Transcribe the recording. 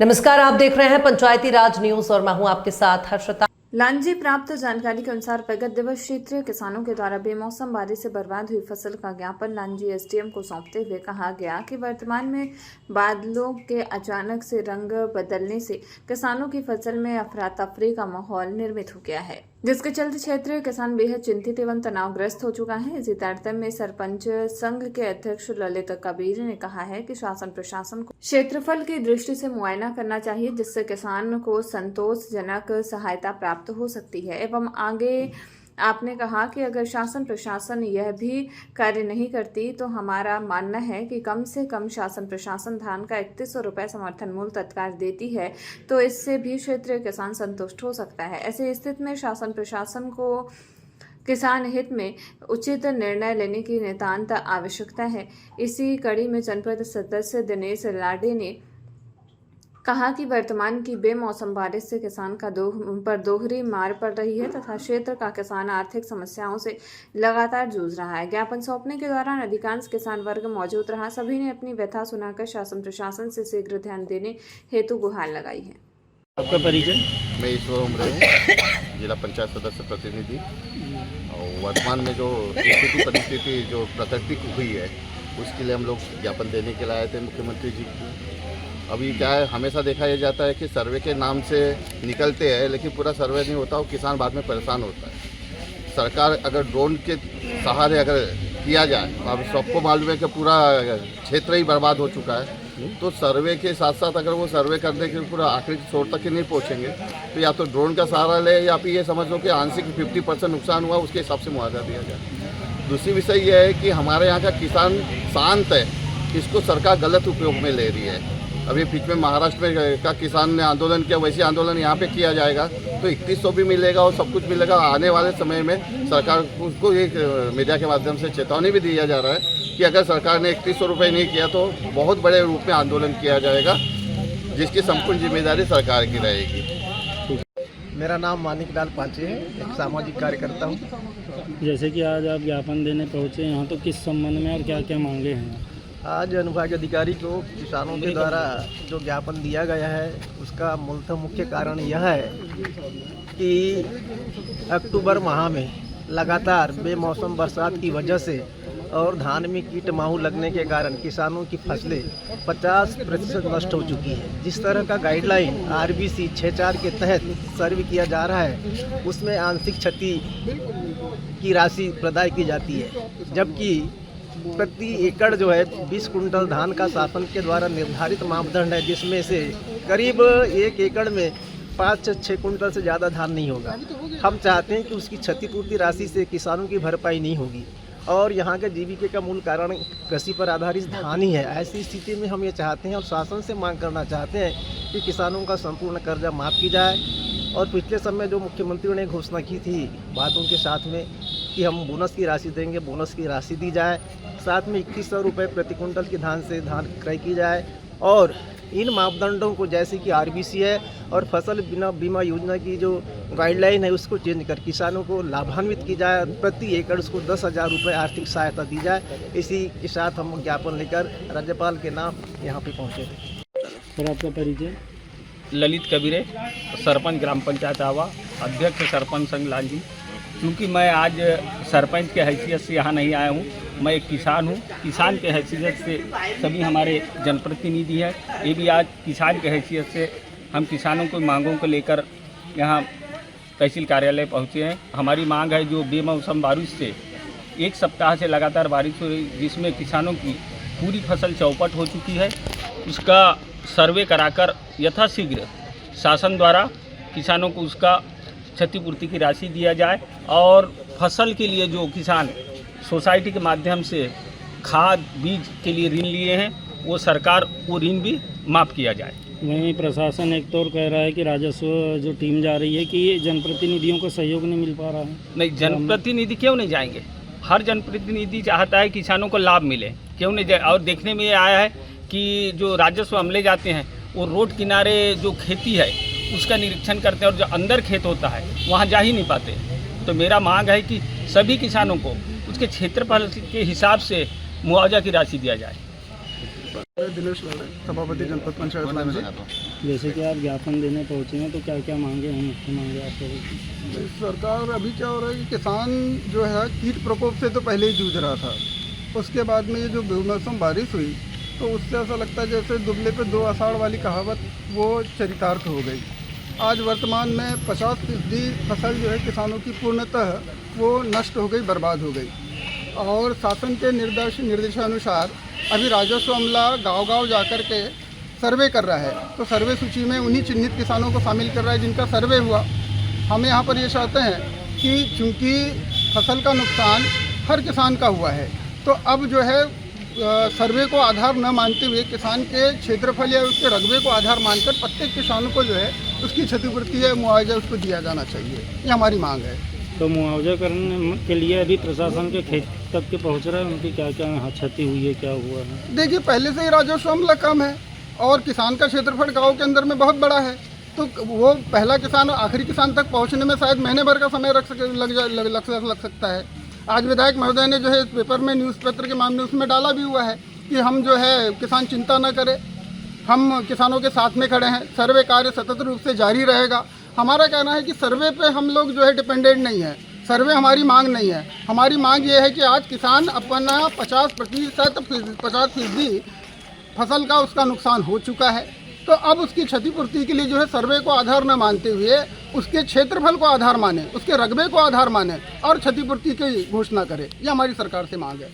नमस्कार, आप देख रहे हैं पंचायती राज न्यूज और मैं हूं आपके साथ हर्षिता। लांजी प्राप्त जानकारी के अनुसार प्रगत दिवस क्षेत्रीय किसानों के द्वारा बेमौसम बारिश से बर्बाद हुई फसल का ज्ञापन लांजी एसडीएम को सौंपते हुए कहा गया कि वर्तमान में बादलों के अचानक से रंग बदलने से किसानों की फसल में अफरा तफरी का माहौल निर्मित हो गया है, जिसके चलते क्षेत्रीय किसान बेहद चिंतित एवं तनावग्रस्त हो चुका है। इसी तारतम्य में सरपंच संघ के अध्यक्ष ललित कबीर ने कहा है कि शासन प्रशासन को क्षेत्रफल की दृष्टि से मुआयना करना चाहिए, जिससे किसान को संतोषजनक सहायता प्राप्त हो सकती है। एवं आगे आपने कहा कि अगर शासन प्रशासन यह भी कार्य नहीं करती तो हमारा मानना है कि कम से कम शासन प्रशासन धान का 3100 रुपये समर्थन मूल्य तत्काल देती है तो इससे भी क्षेत्रीय किसान संतुष्ट हो सकता है। ऐसी स्थिति में शासन प्रशासन को किसान हित में उचित निर्णय लेने की नितांत आवश्यकता है। इसी कड़ी में जनपद सदस्य दिनेश लाडे ने कहा कि वर्तमान की बेमौसम बारिश से किसान का दोहरी मार पड़ रही है तथा क्षेत्र का किसान आर्थिक समस्याओं से लगातार जूझ रहा है। ज्ञापन सौंपने के दौरान अधिकांश किसान वर्ग मौजूद रहा। सभी ने अपनी व्यथा सुनाकर शासन प्रशासन से शीघ्र ध्यान देने हेतु गुहार लगाई है। आपका परिचय? मैं ईश्वर उमरे हूँ, जिला पंचायत सदस्य प्रतिनिधि। और वर्तमान में जो स्थिति परिस्थिति जो प्राकृतिक हुई है उसके लिए हम लोग ज्ञापन देने के लिए आए थे मुख्यमंत्री जी को। अभी क्या है, हमेशा देखा यह जाता है कि सर्वे के नाम से निकलते हैं लेकिन पूरा सर्वे नहीं होता और किसान बाद में परेशान होता है। सरकार अगर ड्रोन के सहारे अगर किया जाए, अब सबको मालूम है कि पूरा क्षेत्र ही बर्बाद हो चुका है, तो सर्वे के साथ साथ अगर वो सर्वे करने के पूरा आखिरी छोर तक ही नहीं पहुँचेंगे तो या तो ड्रोन का सहारा ले या फिर ये समझ लो कि आंशिक 50% नुकसान हुआ उसके हिसाब से मुआवजा दिया जाए। दूसरी विषय यह है कि हमारे यहाँ का किसान शांत है, इसको सरकार गलत उपयोग में ले रही है। अभी बीच में महाराष्ट्र में का किसान ने आंदोलन किया, वैसे आंदोलन यहाँ पे किया जाएगा तो 3100 भी मिलेगा और सब कुछ मिलेगा। आने वाले समय में सरकार को एक मीडिया के माध्यम से चेतावनी भी दिया जा रहा है कि अगर सरकार ने 3100 रुपये नहीं किया तो बहुत बड़े रूप में आंदोलन किया जाएगा, जिसकी संपूर्ण जिम्मेदारी सरकार की रहेगी। मेरा नाम मानिक लाल पांचे है, एक सामाजिक कार्यकर्ता हूँ। जैसे कि आज आप ज्ञापन देने पहुँचे यहाँ, तो किस संबंध में और क्या क्या मांगे हैं? आज अनुभागीय अधिकारी को किसानों के द्वारा जो ज्ञापन दिया गया है उसका मूलतः मुख्य कारण यह है कि अक्टूबर माह में लगातार बेमौसम बरसात की वजह से और धान में कीट माहू लगने के कारण किसानों की फसलें 50% नष्ट हो चुकी है। जिस तरह का गाइडलाइन RBC 64 के तहत सर्वे किया जा रहा है उसमें आंशिक क्षति की राशि प्रदान की जाती है, जबकि प्रति एकड़ जो है 20 कुंटल धान का शासन के द्वारा निर्धारित मापदंड है, जिसमें से करीब 1 एकड़ में 5 से 6 कुंटल से ज़्यादा धान नहीं होगा। हम चाहते हैं कि उसकी क्षतिपूर्ति राशि से किसानों की भरपाई नहीं होगी और यहाँ के जीविका का मूल कारण कृषि पर आधारित धान ही है। ऐसी स्थिति में हम ये चाहते हैं और शासन से मांग करना चाहते हैं कि किसानों का संपूर्ण कर्जा माफ़ की जाए। और पिछले समय जो मुख्यमंत्री ने घोषणा की थी बातों के साथ में कि हम बोनस की राशि देंगे, बोनस की राशि दी जाए, साथ में 3100 रुपये प्रति कुंटल की धान से धान क्रय की जाए और इन मापदंडों को जैसे कि RBC है और फसल बीमा योजना की जो गाइडलाइन है उसको चेंज कर किसानों को लाभान्वित की जाए। प्रति एकड़ उसको 10,000 रुपये आर्थिक सहायता दी जाए। इसी के साथ हम ज्ञापन लेकर राज्यपाल के नाम यहाँ पे पहुँचे थे। और आपका परिचय? ललित कबीरे, सरपंच ग्राम पंचायत आवा, अध्यक्ष सरपंच संघ लांजी। क्योंकि मैं आज सरपंच के हैसियत से यहाँ नहीं आया हूँ, मैं एक किसान हूँ। किसान के हैसियत से सभी हमारे जनप्रतिनिधि हैं, ये भी आज किसान के हैसियत से हम किसानों को मांगों को लेकर यहाँ तहसील कार्यालय पहुँचे हैं। हमारी मांग है जो बेमौसम बारिश से 1 सप्ताह से लगातार बारिश हो रही, जिसमें किसानों की पूरी फसल चौपट हो चुकी है, उसका सर्वे कराकर यथाशीघ्र शासन द्वारा किसानों को उसका क्षतिपूर्ति की राशि दिया जाए और फसल के लिए जो किसान सोसाइटी के माध्यम से खाद बीज के लिए ऋण लिए हैं वो सरकार वो ऋण भी माफ़ किया जाए। वहीं प्रशासन एक तौर कह रहा है कि राजस्व जो टीम जा रही है कि जनप्रतिनिधियों को सहयोग नहीं मिल पा रहा है। नहीं, जनप्रतिनिधि क्यों नहीं जाएंगे? हर जनप्रतिनिधि चाहता है किसानों को लाभ मिले, क्यों नहीं जाए? और देखने में ये आया है कि जो राजस्व अमले जाते हैं वो रोड किनारे जो खेती है उसका निरीक्षण करते हैं और जो अंदर खेत होता है वहाँ जा ही नहीं पाते। तो मेरा मांग है कि सभी किसानों को उसके क्षेत्रफल के हिसाब से मुआवजा की राशि दिया जाए। दिनेश लाड़े, सभापति जनपद पंचायत लांजी। जैसे कि आप ज्ञापन देने पहुँचे हैं तो क्या क्या मांगे हैं, मुख्य मांगे आप लोगों की? सरकार अभी क्या हो रहा है कि किसान जो है कीट प्रकोप से तो पहले ही जूझ रहा था, उसके बाद में ये जो बेमौसम बारिश हुई तो उससे ऐसा लगता है जैसे दुबले पे 2 आषाढ़ वाली कहावत वो चरितार्थ हो गई। आज वर्तमान में 50% फसल जो है किसानों की पूर्णतः वो नष्ट हो गई, बर्बाद हो गई। और शासन के निर्देशानुसार अभी राजस्व अमला गांव-गांव जाकर के सर्वे कर रहा है, तो सर्वे सूची में उन्हीं चिन्हित किसानों को शामिल कर रहा है जिनका सर्वे हुआ। हम यहाँ पर ये चाहते हैं कि चूँकि फसल का नुकसान हर किसान का हुआ है, तो अब जो है सर्वे को आधार न मानते हुए किसान के क्षेत्रफल या उसके रकबे को आधार मानकर प्रत्येक किसानों को जो है उसकी क्षतिपूर्ति या मुआवजा उसको दिया जाना चाहिए, ये हमारी मांग है। तो मुआवजा करने के लिए अभी प्रशासन के खेत तक के पहुँच रहा है, उनकी क्या क्या क्षति हुई है, क्या हुआ है? देखिए, पहले से ही राजस्व अमला कम है और किसान का क्षेत्रफल गाँव के अंदर में बहुत बड़ा है, तो वो पहला किसान और आखिरी किसान तक पहुँचने में शायद महीने भर का समय लग सकता है। आज विधायक महोदय ने जो है पेपर में न्यूज़पेपर के मामले उसमें डाला भी हुआ है कि हम जो है किसान चिंता न करें, हम किसानों के साथ में खड़े हैं, सर्वे कार्य सतत रूप से जारी रहेगा। हमारा कहना है कि सर्वे पे हम लोग जो है डिपेंडेंट नहीं है, सर्वे हमारी मांग नहीं है। हमारी मांग ये है कि आज किसान अपना 50% फसल का उसका नुकसान हो चुका है, तो अब उसकी क्षतिपूर्ति के लिए जो है सर्वे को आधार न मानते हुए उसके क्षेत्रफल को आधार माने, उसके रकबे को आधार माने और क्षतिपूर्ति की घोषणा करे, ये हमारी सरकार से मांग है।